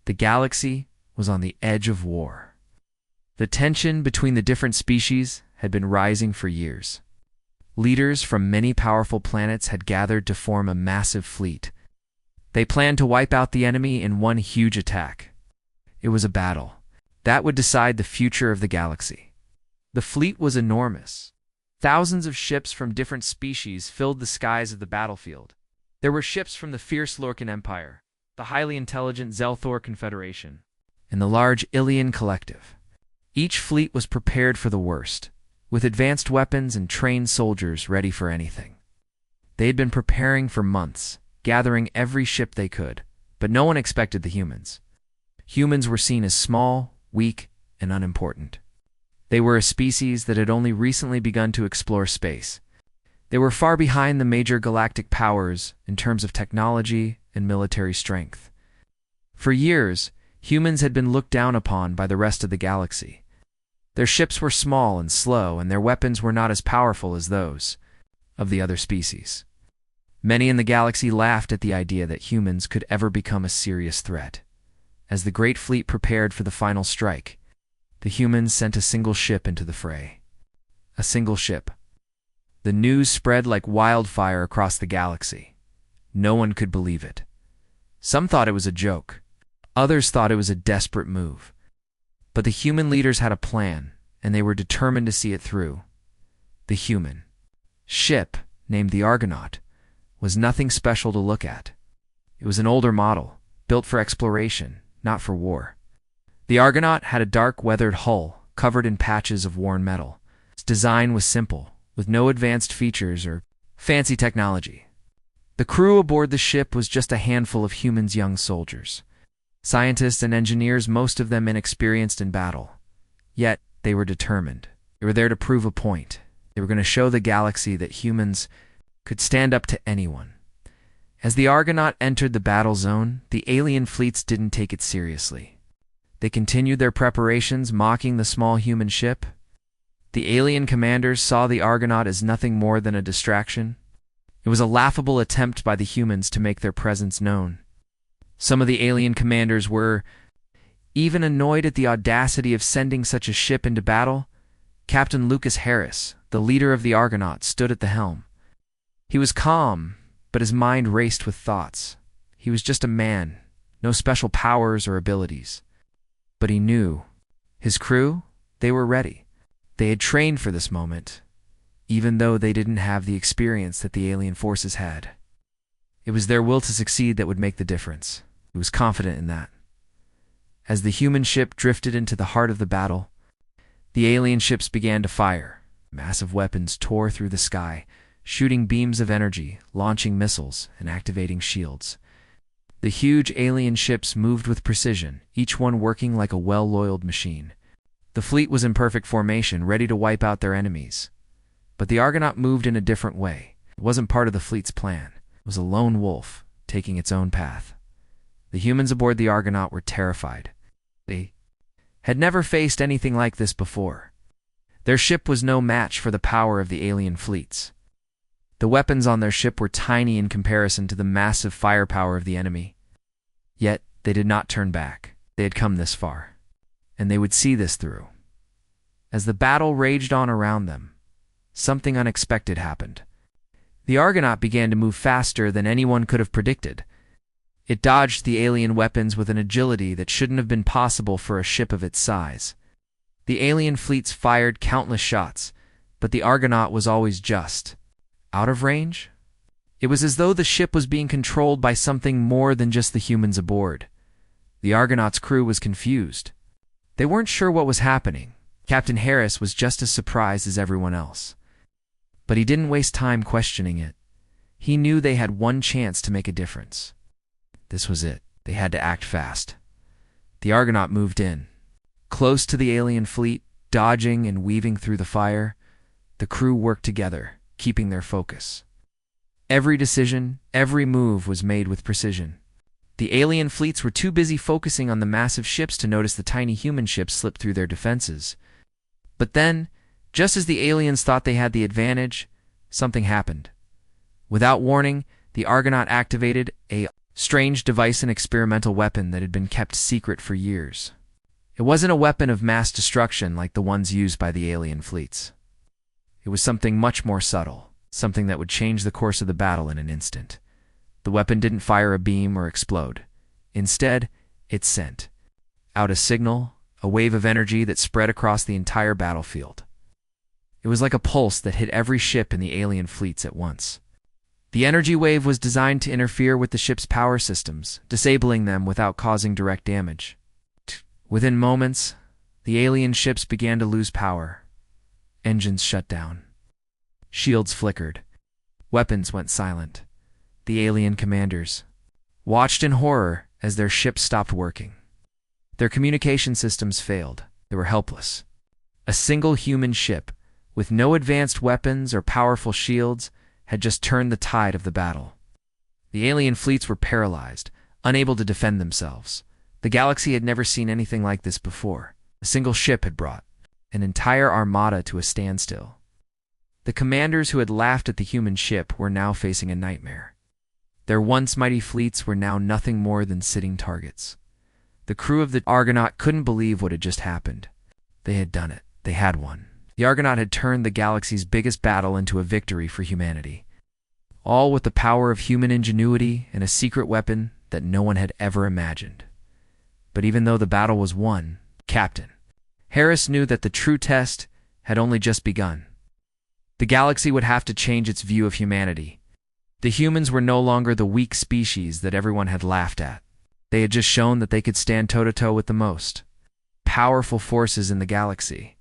The galaxy was on the edge of war. The tension between the different species had been rising for years. Leaders from many powerful planets had gathered to form a massive fleet. They planned to wipe out the enemy in one huge attack. It was a battle that would decide the future of the galaxy. The fleet was enormous. Thousands of ships from different species filled the skies of the battlefield. There were ships from the fierce Lorcan Empire, the highly intelligent Zelthor Confederation, and the large Ilian Collective. Each fleet was prepared for the worst, with advanced weapons and trained soldiers ready for anything. They had been preparing for months, gathering every ship they could, but no one expected the humans. Humans were seen as small, weak, and unimportant. They were a species that had only recently begun to explore space. They were far behind the major galactic powers in terms of technology and military strength. For years, humans had been looked down upon by the rest of the galaxy. Their ships were small and slow, and their weapons were not as powerful as those of the other species. Many in the galaxy laughed at the idea that humans could ever become a serious threat. As the great fleet prepared for the final strike, the humans sent a single ship into the fray. A single ship. The news spread like wildfire across the galaxy. No one could believe it. Some thought it was a joke. Others thought it was a desperate move. But the human leaders had a plan, and they were determined to see it through. The human ship, named the Argonaut, was nothing special to look at. It was an older model, built for exploration, not for war. The Argonaut had a dark, weathered hull, covered in patches of worn metal. Its design was simple, with no advanced features or fancy technology. The crew aboard the ship was just a handful of humans' young soldiers. Scientists and engineers, most of them inexperienced in battle. Yet, they were determined. They were there to prove a point. They were going to show the galaxy that humans could stand up to anyone. As the Argonaut entered the battle zone, the alien fleets didn't take it seriously. They continued their preparations, mocking the small human ship. The alien commanders saw the Argonaut as nothing more than a distraction. It was a laughable attempt by the humans to make their presence known. Some of the alien commanders were even annoyed at the audacity of sending such a ship into battle. Captain Lucas Harris, the leader of the Argonaut, stood at the helm. He was calm, but his mind raced with thoughts. He was just a man, no special powers or abilities. But he knew. His crew, they were ready. They had trained for this moment, even though they didn't have the experience that the alien forces had. It was their will to succeed that would make the difference. He was confident in that. As the human ship drifted into the heart of the battle, the alien ships began to fire. Massive weapons tore through the sky, shooting beams of energy, launching missiles, and activating shields. The huge alien ships moved with precision, each one working like a well-oiled machine. The fleet was in perfect formation, ready to wipe out their enemies. But the Argonaut moved in a different way. It wasn't part of the fleet's plan. It was a lone wolf, taking its own path. The humans aboard the Argonaut were terrified. They had never faced anything like this before. Their ship was no match for the power of the alien fleets. The weapons on their ship were tiny in comparison to the massive firepower of the enemy. Yet, they did not turn back. They had come this far, and they would see this through. As the battle raged on around them, something unexpected happened. The Argonaut began to move faster than anyone could have predicted. It dodged the alien weapons with an agility that shouldn't have been possible for a ship of its size. The alien fleets fired countless shots, but the Argonaut was always just out of range. It was as though the ship was being controlled by something more than just the humans aboard. The Argonaut's crew was confused. They weren't sure what was happening. Captain Harris was just as surprised as everyone else. But he didn't waste time questioning it. He knew they had one chance to make a difference. This was it. They had to act fast. The Argonaut moved in, close to the alien fleet, dodging and weaving through the fire. The crew worked together, keeping their focus. Every decision, every move was made with precision. The alien fleets were too busy focusing on the massive ships to notice the tiny human ships slip through their defenses. But then, just as the aliens thought they had the advantage, something happened. Without warning, the Argonaut activated a strange device and experimental weapon that had been kept secret for years. It wasn't a weapon of mass destruction like the ones used by the alien fleets. It was something much more subtle, something that would change the course of the battle in an instant. The weapon didn't fire a beam or explode. Instead, it sent out a signal, a wave of energy that spread across the entire battlefield. It was like a pulse that hit every ship in the alien fleets at once. The energy wave was designed to interfere with the ship's power systems, disabling them without causing direct damage. Within moments, the alien ships began to lose power. Engines shut down. Shields flickered. Weapons went silent. The alien commanders watched in horror as their ships stopped working. Their communication systems failed. They were helpless. A single human ship, with no advanced weapons or powerful shields, had just turned the tide of the battle. The alien fleets were paralyzed, unable to defend themselves. The galaxy had never seen anything like this before. A single ship had brought an entire armada to a standstill. The commanders who had laughed at the human ship were now facing a nightmare. Their once mighty fleets were now nothing more than sitting targets. The crew of the Argonaut couldn't believe what had just happened. They had done it. They had won. The Argonaut had turned the galaxy's biggest battle into a victory for humanity. All with the power of human ingenuity and a secret weapon that no one had ever imagined. But even though the battle was won, Captain Harris knew that the true test had only just begun. The galaxy would have to change its view of humanity. The humans were no longer the weak species that everyone had laughed at. They had just shown that they could stand toe-to-toe with the most powerful forces in the galaxy.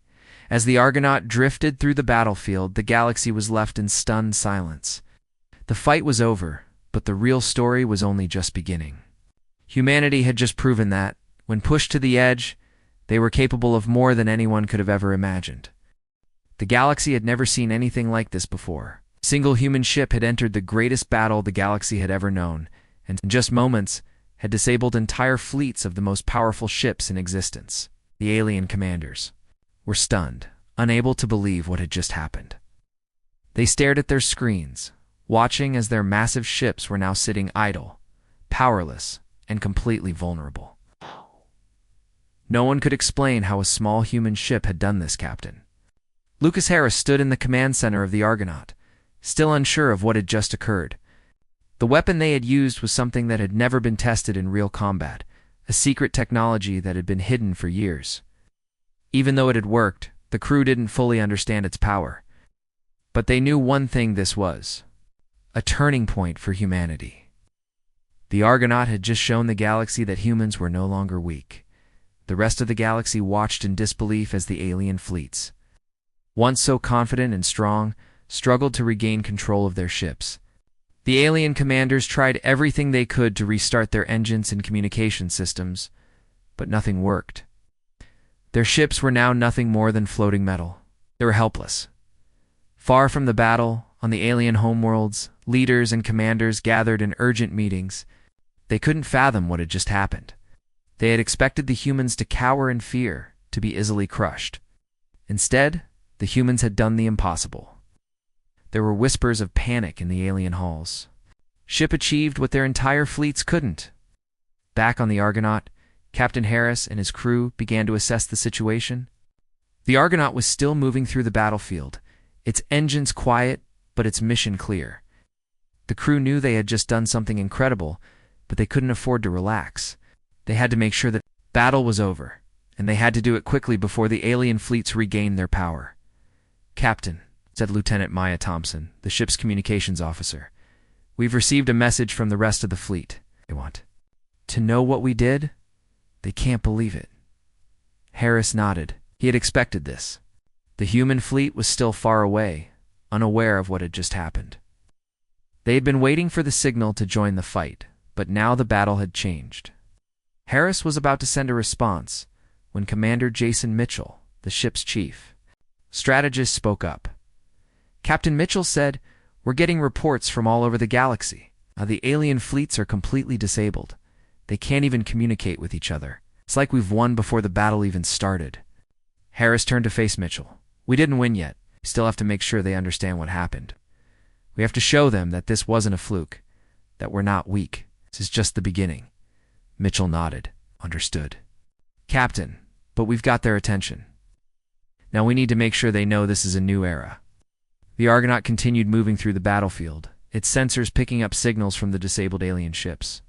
As the Argonaut drifted through the battlefield, the galaxy was left in stunned silence. The fight was over, but the real story was only just beginning. Humanity had just proven that, when pushed to the edge, they were capable of more than anyone could have ever imagined. The galaxy had never seen anything like this before. A single human ship had entered the greatest battle the galaxy had ever known, and in just moments had disabled entire fleets of the most powerful ships in existence. The alien commanders were stunned, unable to believe what had just happened. They stared at their screens, watching as their massive ships were now sitting idle, powerless, and completely vulnerable. No one could explain how a small human ship had done this, Captain. Lucas Harris stood in the command center of the Argonaut, still unsure of what had just occurred. The weapon they had used was something that had never been tested in real combat, a secret technology that had been hidden for years. Even though it had worked, the crew didn't fully understand its power. But they knew one thing this was: a turning point for humanity. The Argonaut had just shown the galaxy that humans were no longer weak. The rest of the galaxy watched in disbelief as the alien fleets, once so confident and strong, struggled to regain control of their ships. The alien commanders tried everything they could to restart their engines and communication systems, but nothing worked. Their ships were now nothing more than floating metal. They were helpless. Far from the battle, on the alien homeworlds, leaders and commanders gathered in urgent meetings. They couldn't fathom what had just happened. They had expected the humans to cower in fear, to be easily crushed. Instead, the humans had done the impossible. There were whispers of panic in the alien halls. Ship achieved what their entire fleets couldn't. Back on the Argonaut, Captain Harris and his crew began to assess the situation. The Argonaut was still moving through the battlefield, its engines quiet, but its mission clear. The crew knew they had just done something incredible, but they couldn't afford to relax. They had to make sure that battle was over, and they had to do it quickly before the alien fleets regained their power. "Captain," said Lieutenant Maya Thompson, the ship's communications officer, "we've received a message from the rest of the fleet. They want to know what we did. They can't believe it." Harris nodded. He had expected this. The human fleet was still far away, unaware of what had just happened. They had been waiting for the signal to join the fight, but now the battle had changed. Harris was about to send a response when Commander Jason Mitchell, the ship's chief strategist, spoke up. Captain Mitchell said, "We're getting reports from all over the galaxy. The alien fleets are completely disabled. They can't even communicate with each other. It's like we've won before the battle even started." Harris turned to face Mitchell. "We didn't win yet. We still have to make sure they understand what happened. We have to show them that this wasn't a fluke, that we're not weak. This is just the beginning. Mitchell nodded. Understood. Captain, but we've got their attention. Now we need to make sure they know this is a new era. The Argonaut continued moving through the battlefield, its sensors picking up signals from the disabled alien ships.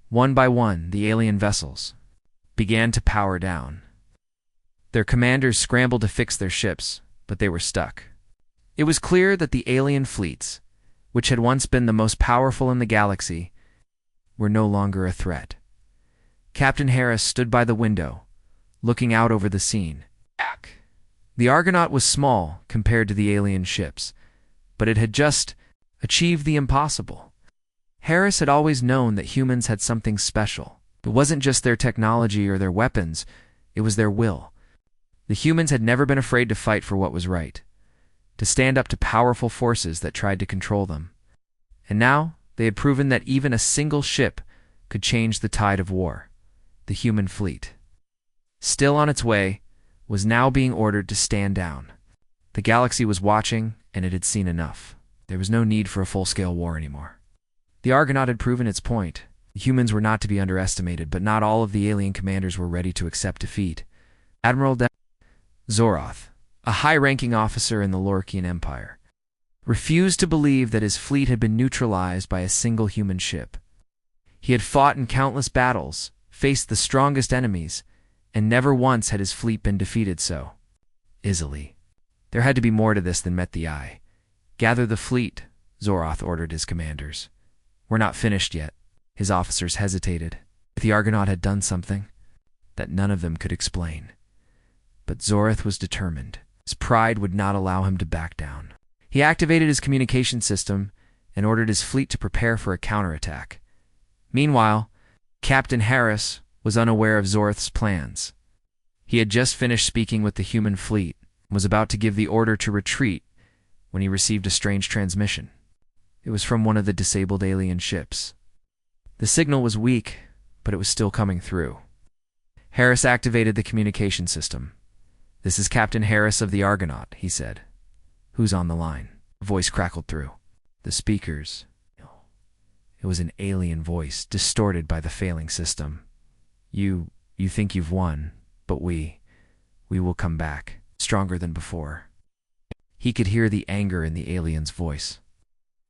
One by one, the alien vessels began to power down. Their commanders scrambled to fix their ships, but they were stuck. It was clear that the alien fleets, which had once been the most powerful in the galaxy, were no longer a threat. Captain Harris stood by the window, looking out over the scene. The Argonaut was small compared to the alien ships, but it had just achieved the impossible. Harris had always known that humans had something special. It wasn't just their technology or their weapons, it was their will. The humans had never been afraid to fight for what was right, to stand up to powerful forces that tried to control them. And now they had proven that even a single ship could change the tide of war. The human fleet, still on its way, was now being ordered to stand down. The galaxy was watching, and it had seen enough. There was no need for a full-scale war anymore. The Argonaut had proven its point. The humans were not to be underestimated, but not all of the alien commanders were ready to accept defeat. Admiral Zoroth, a high-ranking officer in the Lorkian Empire, refused to believe that his fleet had been neutralized by a single human ship. He had fought in countless battles, faced the strongest enemies, and never once had his fleet been defeated so easily. There had to be more to this than met the eye. Gather the fleet, Zoroth ordered his commanders. We're not finished yet. His officers hesitated. The Argonaut had done something that none of them could explain. But Zoroth was determined. His pride would not allow him to back down. He activated his communication system and ordered his fleet to prepare for a counterattack. Meanwhile, Captain Harris was unaware of Zoroth's plans. He had just finished speaking with the human fleet and was about to give the order to retreat when he received a strange transmission. It was from one of the disabled alien ships. The signal was weak, but it was still coming through. Harris activated the communication system. "This is Captain Harris of the Argonaut," he said. "Who's on the line?" A voice crackled through the speakers. It was an alien voice, distorted by the failing system. You think you've won, but we will come back, stronger than before." He could hear the anger in the alien's voice.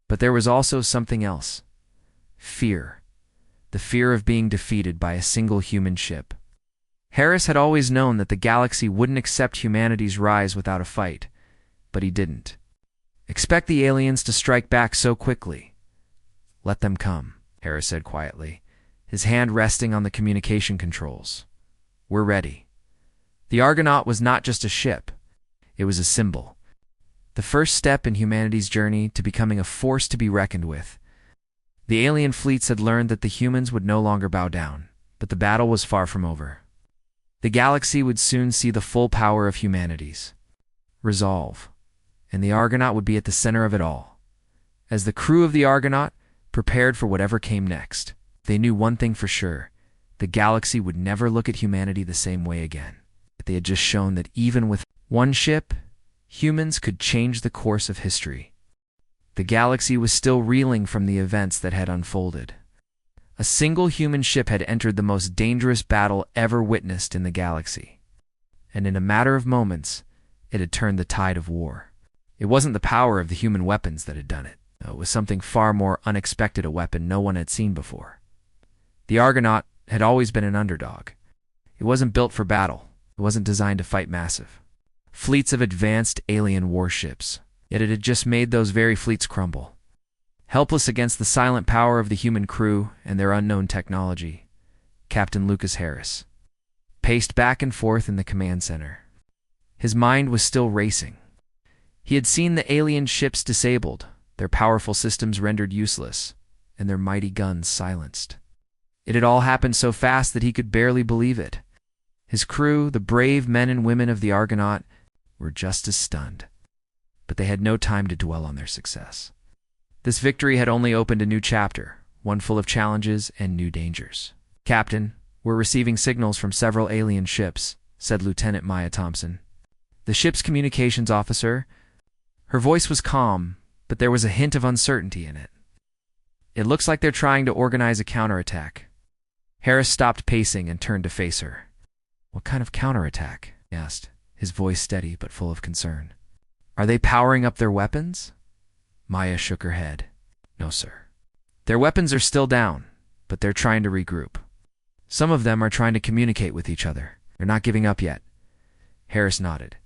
But there was also something else. Fear. The fear of being defeated by a single human ship. Harris had always known that the galaxy wouldn't accept humanity's rise without a fight, but he didn't expect the aliens to strike back so quickly. "Let them come," Harris said quietly, his hand resting on the communication controls. "We're ready." The Argonaut was not just a ship. It was a symbol. The first step in humanity's journey to becoming a force to be reckoned with. The alien fleets had learned that the humans would no longer bow down, but the battle was far from over. The galaxy would soon see the full power of humanity's resolve, and the Argonaut would be at the center of it all. As the crew of the Argonaut prepared for whatever came next, they knew one thing for sure: the galaxy would never look at humanity the same way again. They had just shown that even with one ship, humans could change the course of history. The galaxy was still reeling from the events that had unfolded. A single human ship had entered the most dangerous battle ever witnessed in the galaxy. And in a matter of moments, it had turned the tide of war. It wasn't the power of the human weapons that had done it. It was something far more unexpected, a weapon no one had seen before. The Argonaut had always been an underdog. It wasn't built for battle. It wasn't designed to fight massive fleets of advanced alien warships. Yet it had just made those very fleets crumble. Helpless against the silent power of the human crew and their unknown technology, Captain Lucas Harris paced back and forth in the command center. His mind was still racing. He had seen the alien ships disabled, their powerful systems rendered useless, and their mighty guns silenced. It had all happened so fast that he could barely believe it. His crew, the brave men and women of the Argonaut, were just as stunned. But they had no time to dwell on their success. This victory had only opened a new chapter, one full of challenges and new dangers. "Captain, we're receiving signals from several alien ships," said Lieutenant Maya Thompson, the ship's communications officer. Her voice was calm, but there was a hint of uncertainty in it. It looks like they're trying to organize a counterattack. Harris stopped pacing and turned to face her. What kind of counterattack? He asked, his voice steady but full of concern. Are they powering up their weapons? Maya shook her head. No, sir. Their weapons are still down, but they're trying to regroup. Some of them are trying to communicate with each other. They're not giving up yet. Harris nodded.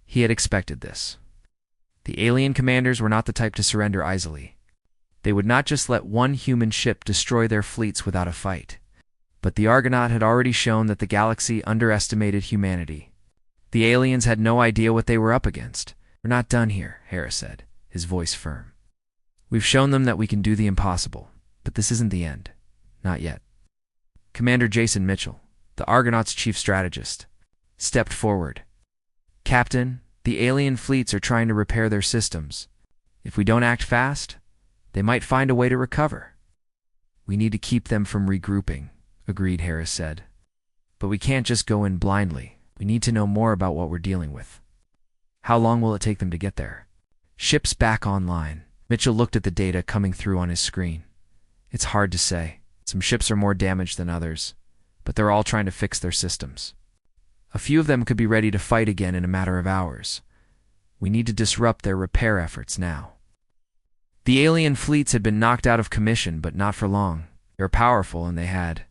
He had expected this. The alien commanders were not the type to surrender easily. They would not just let one human ship destroy their fleets without a fight. But the Argonaut had already shown that the galaxy underestimated humanity. The aliens had no idea what they were up against. We're not done here, Harris said, his voice firm. We've shown them that we can do the impossible, but this isn't the end. Not yet. Commander Jason Mitchell, the Argonaut's chief strategist, stepped forward. Captain, the alien fleets are trying to repair their systems. If we don't act fast, they might find a way to recover. We need to keep them from regrouping, agreed, Harris said. But we can't just go in blindly. We need to know more about what we're dealing with. How long will it take them to get there? Ships back online. Mitchell looked at the data coming through on his screen. It's hard to say. Some ships are more damaged than others, but they're all trying to fix their systems. A few of them could be ready to fight again in a matter of hours. We need to disrupt their repair efforts now. The alien fleets had been knocked out of commission, but not for long. They were powerful, and they had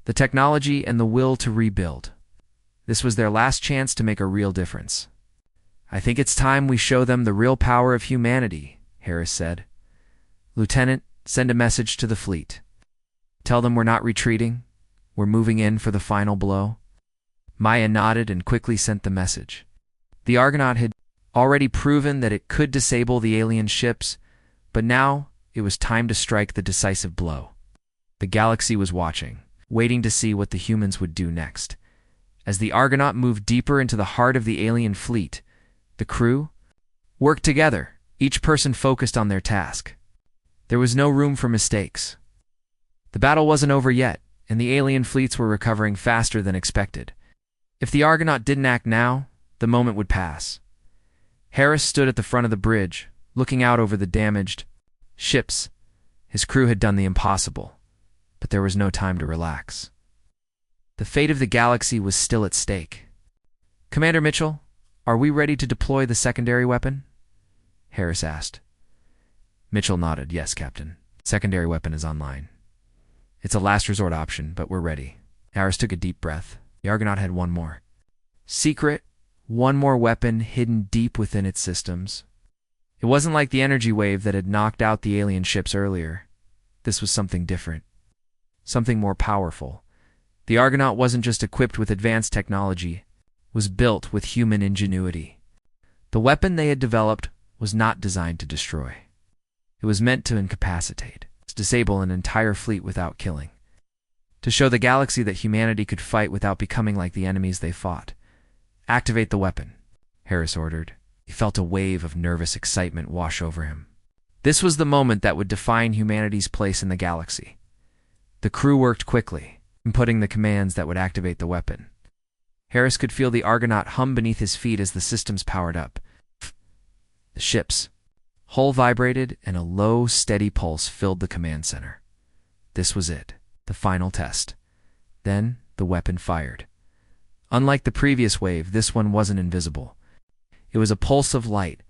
the technology and the will to rebuild. This was their last chance to make a real difference. I think it's time we show them the real power of humanity, Harris said. Lieutenant, send a message to the fleet. Tell them we're not retreating. We're moving in for the final blow. Maya nodded and quickly sent the message. The Argonaut had already proven that it could disable the alien ships, but now it was time to strike the decisive blow. The galaxy was watching, waiting to see what the humans would do next. As the Argonaut moved deeper into the heart of the alien fleet, the crew worked together, each person focused on their task. There was no room for mistakes. The battle wasn't over yet, and the alien fleets were recovering faster than expected. If the Argonaut didn't act now, the moment would pass. Harris stood at the front of the bridge, looking out over the damaged ships. His crew had done the impossible, but there was no time to relax. The fate of the galaxy was still at stake. Commander Mitchell, are we ready to deploy the secondary weapon? Harris asked. Mitchell nodded. Yes, Captain. Secondary weapon is online. It's a last resort option, but we're ready. Harris took a deep breath. The Argonaut had one more. Secret, one more weapon hidden deep within its systems. It wasn't like the energy wave that had knocked out the alien ships earlier. This was something different. Something more powerful. The Argonaut wasn't just equipped with advanced technology, it was built with human ingenuity. The weapon they had developed was not designed to destroy. It was meant to incapacitate, to disable an entire fleet without killing. To show the galaxy that humanity could fight without becoming like the enemies they fought. Activate the weapon, Harris ordered. He felt a wave of nervous excitement wash over him. This was the moment that would define humanity's place in the galaxy. The crew worked quickly, inputting the commands that would activate the weapon. Harris could feel the Argonaut hum beneath his feet as the systems powered up. The ship's hull vibrated, and a low, steady pulse filled the command center. This was it, the final test. Then the weapon fired. Unlike the previous wave, this one wasn't invisible. It was a pulse of light,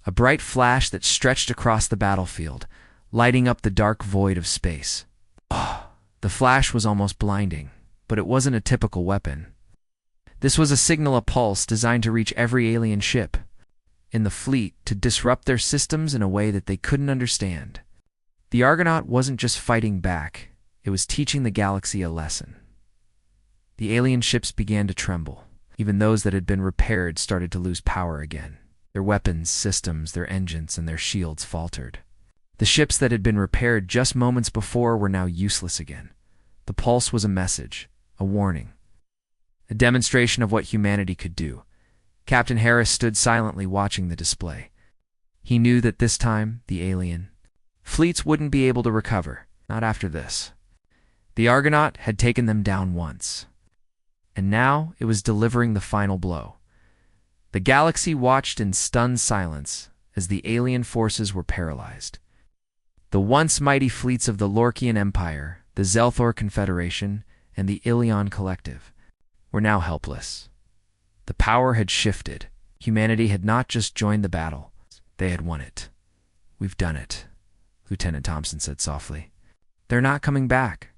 a bright flash that stretched across the battlefield, lighting up the dark void of space. The flash was almost blinding, but it wasn't a typical weapon. This was a signal, a pulse designed to reach every alien ship in the fleet to disrupt their systems in a way that they couldn't understand. The Argonaut wasn't just fighting back, it was teaching the galaxy a lesson. The alien ships began to tremble. Even those that had been repaired started to lose power again. Their weapons, systems, their engines, and their shields faltered. The ships that had been repaired just moments before were now useless again. The pulse was a message, a warning, a demonstration of what humanity could do. Captain Harris stood silently watching the display. He knew that this time, the alien fleets wouldn't be able to recover, not after this. The Argonaut had taken them down once, and now it was delivering the final blow. The galaxy watched in stunned silence as the alien forces were paralyzed. The once mighty fleets of the Lorkian Empire, the Zelthor Confederation, and the Ilion Collective were now helpless. The power had shifted. Humanity had not just joined the battle, they had won it. "We've done it," Lieutenant Thompson said softly. "They're not coming back."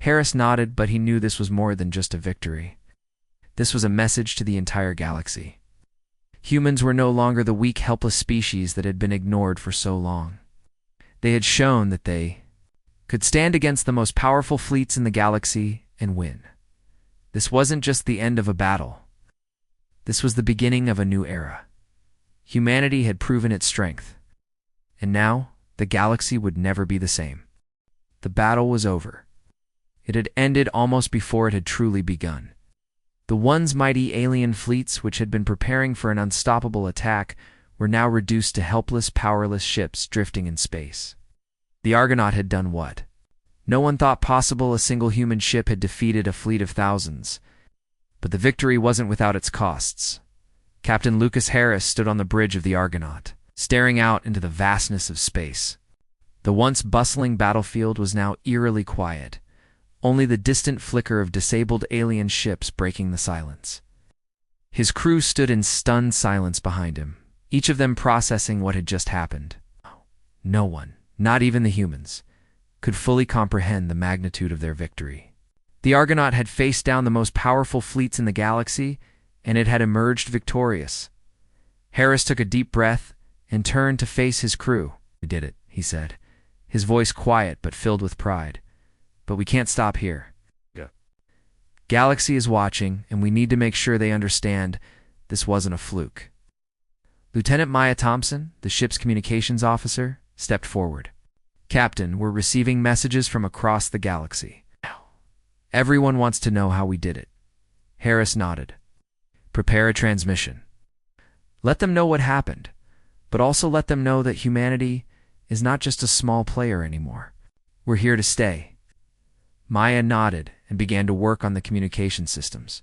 Harris nodded, but he knew this was more than just a victory. This was a message to the entire galaxy. Humans were no longer the weak, helpless species that had been ignored for so long. They had shown that they could stand against the most powerful fleets in the galaxy and win. This wasn't just the end of a battle. This was the beginning of a new era. Humanity had proven its strength, and now the galaxy would never be the same. The battle was over. It had ended almost before it had truly begun. The once mighty alien fleets, which had been preparing for an unstoppable attack, were now reduced to helpless, powerless ships drifting in space. The Argonaut had done what no one thought possible. A single human ship had defeated a fleet of thousands. But the victory wasn't without its costs. Captain Lucas Harris stood on the bridge of the Argonaut, staring out into the vastness of space. The once bustling battlefield was now eerily quiet, only the distant flicker of disabled alien ships breaking the silence. His crew stood in stunned silence behind him, each of them processing what had just happened. No one, not even the humans, could fully comprehend the magnitude of their victory. The Argonaut had faced down the most powerful fleets in the galaxy, and it had emerged victorious. Harris took a deep breath and turned to face his crew. "We did it," he said, his voice quiet but filled with pride. "But we can't stop here. Galaxy is watching, and we need to make sure they understand this wasn't a fluke." Lieutenant Maya Thompson, the ship's communications officer, stepped forward. "Captain, we're receiving messages from across the galaxy. Everyone wants to know how we did it." Harris nodded. "Prepare a transmission. Let them know what happened, but also let them know that humanity is not just a small player anymore. We're here to stay." Maya nodded and began to work on the communication systems.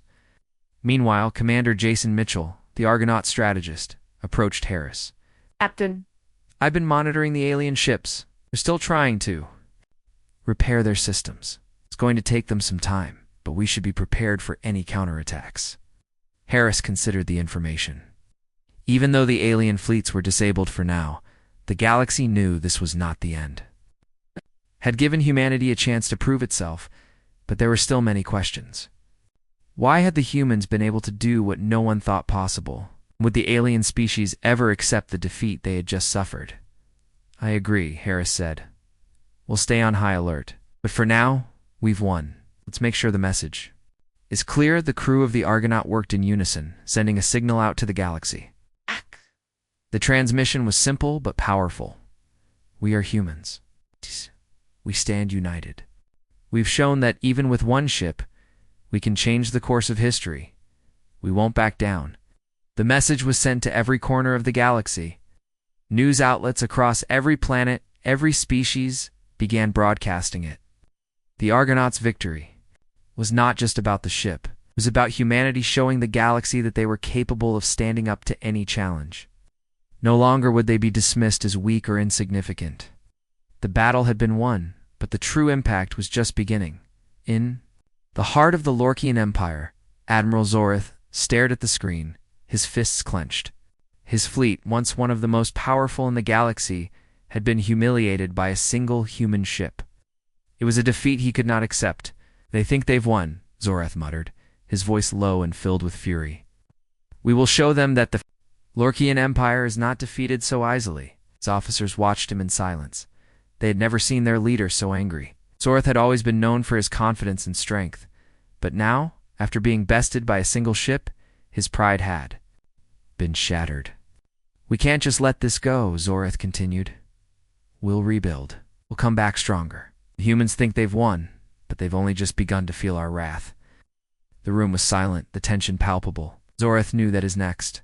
Meanwhile, Commander Jason Mitchell, the Argonaut strategist, approached Harris. "Captain, "I've been monitoring the alien ships. They're still trying to repair their systems. It's going to take them some time, but we should be prepared for any counterattacks." Harris considered the information. Even though the alien fleets were disabled for now, the galaxy knew this was not the end. Had given humanity a chance to prove itself, but there were still many questions. Why had the humans been able to do what no one thought possible? Would the alien species ever accept the defeat they had just suffered? "I agree," Harris said. "We'll stay on high alert. But for now, we've won. Let's make sure the message is clear." The crew of the Argonaut worked in unison, sending a signal out to the galaxy. The transmission was simple but powerful. "We are humans. We stand united. We've shown that even with one ship, we can change the course of history. We won't back down." The message was sent to every corner of the galaxy. News outlets across every planet, every species, began broadcasting it. The Argonaut's victory was not just about the ship. It was about humanity showing the galaxy that they were capable of standing up to any challenge. No longer would they be dismissed as weak or insignificant. The battle had been won, but the true impact was just beginning. In the heart of the Lorkian Empire, Admiral Zorith stared at the screen, his fists clenched. His fleet, once one of the most powerful in the galaxy, had been humiliated by a single human ship. It was a defeat he could not accept. "They think they've won," Zorith muttered, his voice low and filled with fury. "We will show them that the Lorkian Empire is not defeated so easily." His officers watched him in silence. They had never seen their leader so angry. Zorith had always been known for his confidence and strength, but now, after being bested by a single ship, his pride had been shattered. "We can't just let this go," Zorith continued. "We'll rebuild. We'll come back stronger. The humans think they've won, but they've only just begun to feel our wrath." The room was silent, the tension palpable. Zorith knew that his next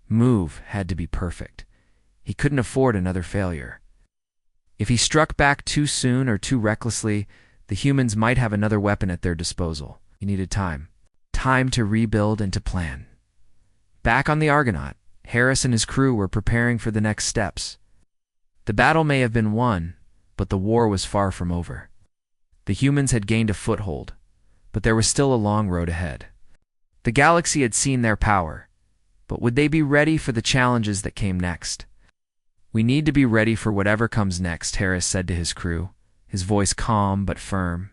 move had to be perfect. He couldn't afford another failure. If he struck back too soon or too recklessly, the humans might have another weapon at their disposal. He needed time. Time to rebuild and to plan. Back on the Argonaut, Harris and his crew were preparing for the next steps. The battle may have been won, but the war was far from over. The humans had gained a foothold, but there was still a long road ahead. The galaxy had seen their power, but would they be ready for the challenges that came next? "We need to be ready for whatever comes next," Harris said to his crew, his voice calm but firm.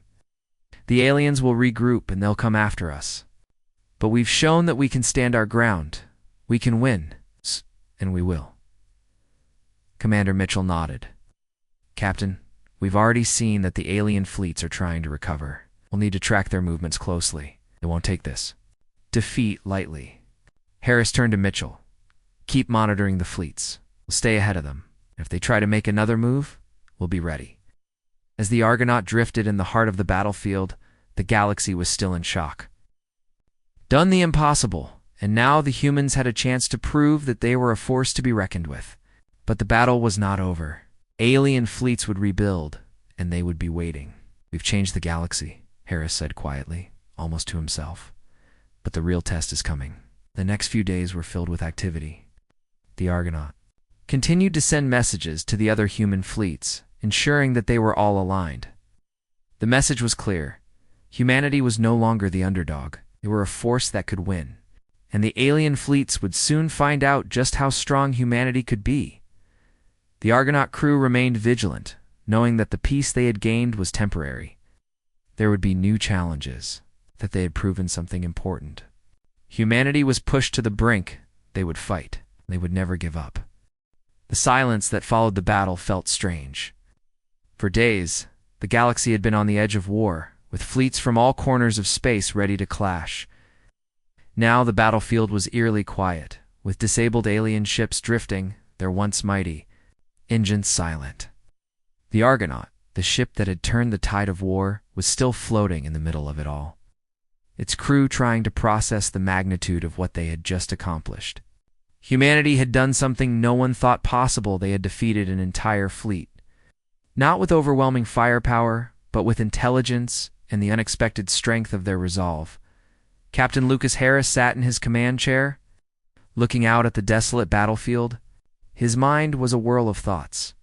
"The aliens will regroup and they'll come after us. But we've shown that we can stand our ground. We can win, and we will." Commander Mitchell nodded. "Captain, we've already seen that the alien fleets are trying to recover. We'll need to track their movements closely. It won't take this defeat lightly." Harris turned to Mitchell. "Keep monitoring the fleets. We'll stay ahead of them. If they try to make another move, we'll be ready." As the Argonaut drifted in the heart of the battlefield, the galaxy was still in shock. Done the impossible, and now the humans had a chance to prove that they were a force to be reckoned with. But the battle was not over. Alien fleets would rebuild, and they would be waiting. "We've changed the galaxy," Harris said quietly, almost to himself. "But the real test is coming." The next few days were filled with activity. The Argonaut continued to send messages to the other human fleets, ensuring that they were all aligned. The message was clear. Humanity was no longer the underdog. They were a force that could win. And the alien fleets would soon find out just how strong humanity could be. The Argonaut crew remained vigilant, knowing that the peace they had gained was temporary. There would be new challenges, that they had proven something important. Humanity was pushed to the brink. They would fight. They would never give up. The silence that followed the battle felt strange. For days, the galaxy had been on the edge of war, with fleets from all corners of space ready to clash. Now the battlefield was eerily quiet, with disabled alien ships drifting, their once mighty engines silent. The Argonaut, the ship that had turned the tide of war, was still floating in the middle of it all, its crew trying to process the magnitude of what they had just accomplished. Humanity had done something no one thought possible. They had defeated an entire fleet. Not with overwhelming firepower, but with intelligence and the unexpected strength of their resolve. Captain Lucas Harris sat in his command chair, looking out at the desolate battlefield. His mind was a whirl of thoughts.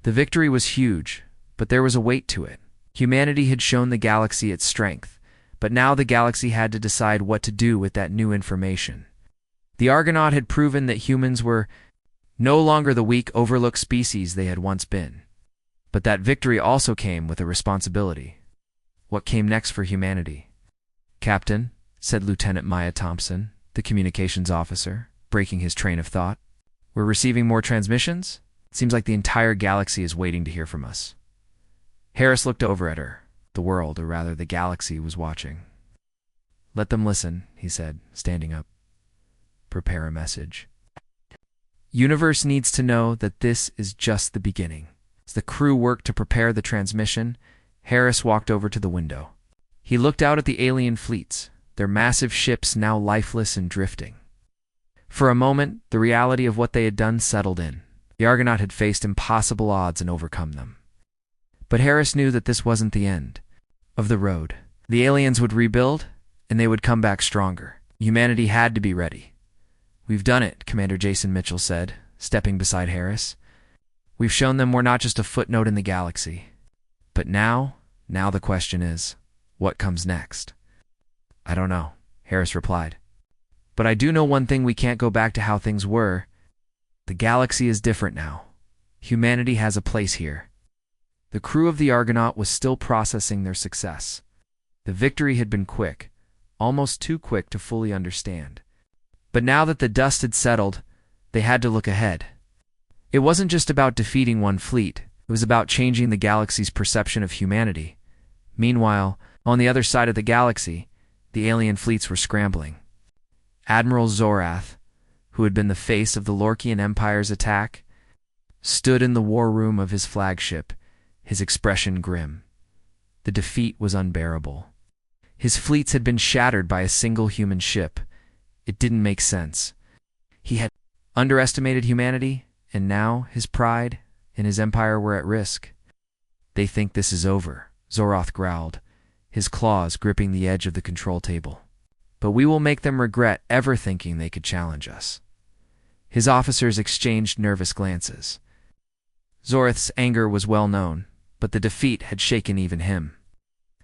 The victory was huge, but there was a weight to it. Humanity had shown the galaxy its strength, but now the galaxy had to decide what to do with that new information. The Argonaut had proven that humans were no longer the weak, overlooked species they had once been. But that victory also came with a responsibility. What came next for humanity? "Captain," said Lieutenant Maya Thompson, the communications officer, breaking his train of thought, "we're receiving more transmissions? It seems like the entire galaxy is waiting to hear from us." Harris looked over at her. The world, or rather the galaxy, was watching. "Let them listen," he said, standing up. "Prepare a message. Universe needs to know that this is just the beginning." As the crew worked to prepare the transmission, Harris walked over to the window. He looked out at the alien fleets, their massive ships now lifeless and drifting. For a moment, the reality of what they had done settled in. The Argonaut had faced impossible odds and overcome them. But Harris knew that this wasn't the end of the road. The aliens would rebuild, and they would come back stronger. Humanity had to be ready. "We've done it," Commander Jason Mitchell said, stepping beside Harris. "We've shown them we're not just a footnote in the galaxy. But now the question is, what comes next?" "I don't know," Harris replied. "But I do know one thing: we can't go back to how things were. The galaxy is different now. Humanity has a place here." The crew of the Argonaut was still processing their success. The victory had been quick, almost too quick to fully understand. But now that the dust had settled, they had to look ahead. It wasn't just about defeating one fleet. It was about changing the galaxy's perception of humanity. Meanwhile, on the other side of the galaxy, the alien fleets were scrambling. Admiral Zorath, who had been the face of the Lorkian Empire's attack, stood in the war room of his flagship, his expression grim. The defeat was unbearable. His fleets had been shattered by a single human ship. It didn't make sense. He had underestimated humanity, and now his pride and his empire were at risk. "They think this is over," Zorath growled, his claws gripping the edge of the control table. "But we will make them regret ever thinking they could challenge us." His officers exchanged nervous glances. Zorth's anger was well known, but the defeat had shaken even him.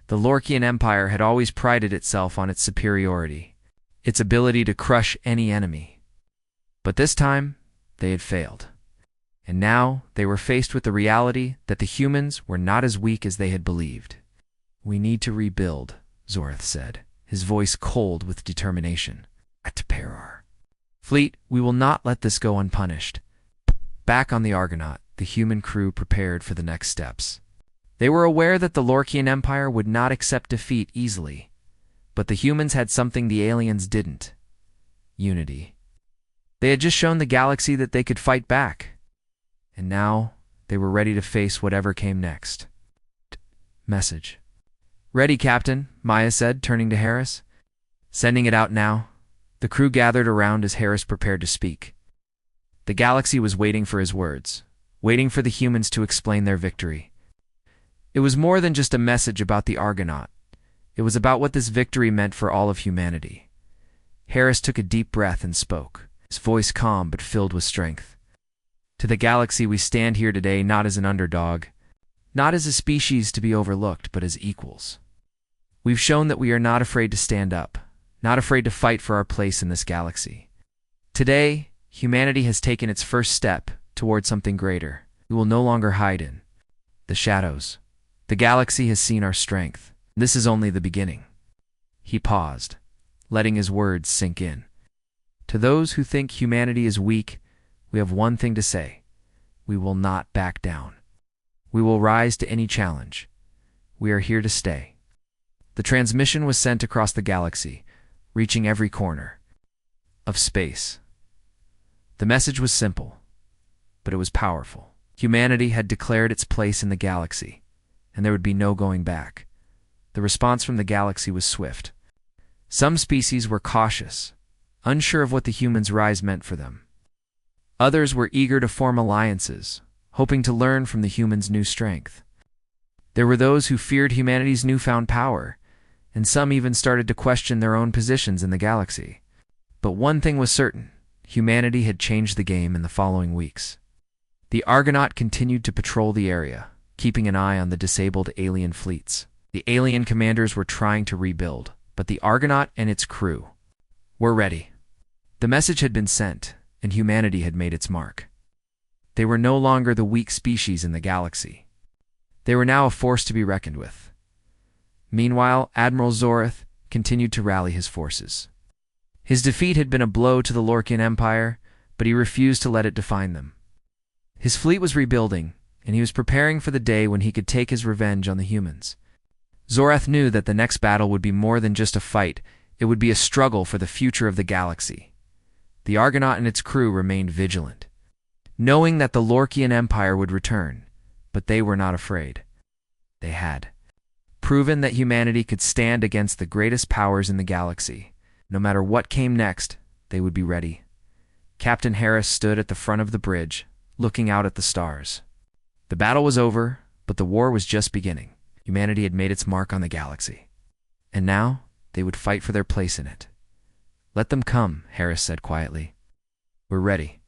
The Lorkian Empire had always prided itself on its superiority, its ability to crush any enemy. But this time, they had failed. And now they were faced with the reality that the humans were not as weak as they had believed. "We need to rebuild," Zorth said, his voice cold with determination. "Ataperar. Fleet, we will not let this go unpunished." Back on the Argonaut, the human crew prepared for the next steps. They were aware that the Lorkian Empire would not accept defeat easily, but the humans had something the aliens didn't: unity. They had just shown the galaxy that they could fight back, and now they were ready to face whatever came next. Message. "Ready, Captain," Maya said, turning to Harris. "Sending it out now." The crew gathered around as Harris prepared to speak. The galaxy was waiting for his words, waiting for the humans to explain their victory. It was more than just a message about the Argonaut. It was about what this victory meant for all of humanity. Harris took a deep breath and spoke, his voice calm but filled with strength. "To the galaxy, we stand here today not as an underdog, not as a species to be overlooked, but as equals. We've shown that we are not afraid to stand up, not afraid to fight for our place in this galaxy. Today, humanity has taken its first step toward something greater. We will no longer hide in the shadows. The galaxy has seen our strength. This is only the beginning." He paused, letting his words sink in. "To those who think humanity is weak, we have one thing to say: we will not back down. We will rise to any challenge. We are here to stay." The transmission was sent across the galaxy, reaching every corner of space. The message was simple, but it was powerful. Humanity had declared its place in the galaxy, and there would be no going back. The response from the galaxy was swift. Some species were cautious, unsure of what the humans' rise meant for them. Others were eager to form alliances, hoping to learn from the humans' new strength. There were those who feared humanity's newfound power, and some even started to question their own positions in the galaxy. But one thing was certain: humanity had changed the game in the following weeks. The Argonaut continued to patrol the area, keeping an eye on the disabled alien fleets. The alien commanders were trying to rebuild, but the Argonaut and its crew were ready. The message had been sent, and humanity had made its mark. They were no longer the weak species in the galaxy. They were now a force to be reckoned with. Meanwhile, Admiral Zorth continued to rally his forces. His defeat had been a blow to the Lorkian Empire, but he refused to let it define them. His fleet was rebuilding, and he was preparing for the day when he could take his revenge on the humans. Zorth knew that the next battle would be more than just a fight. It would be a struggle for the future of the galaxy. The Argonaut and its crew remained vigilant, knowing that the Lorkian Empire would return, but they were not afraid. They had proven that humanity could stand against the greatest powers in the galaxy. No matter what came next, they would be ready. Captain Harris stood at the front of the bridge, looking out at the stars. The battle was over, but the war was just beginning. Humanity had made its mark on the galaxy, and now they would fight for their place in it. "Let them come," Harris said quietly. "We're ready."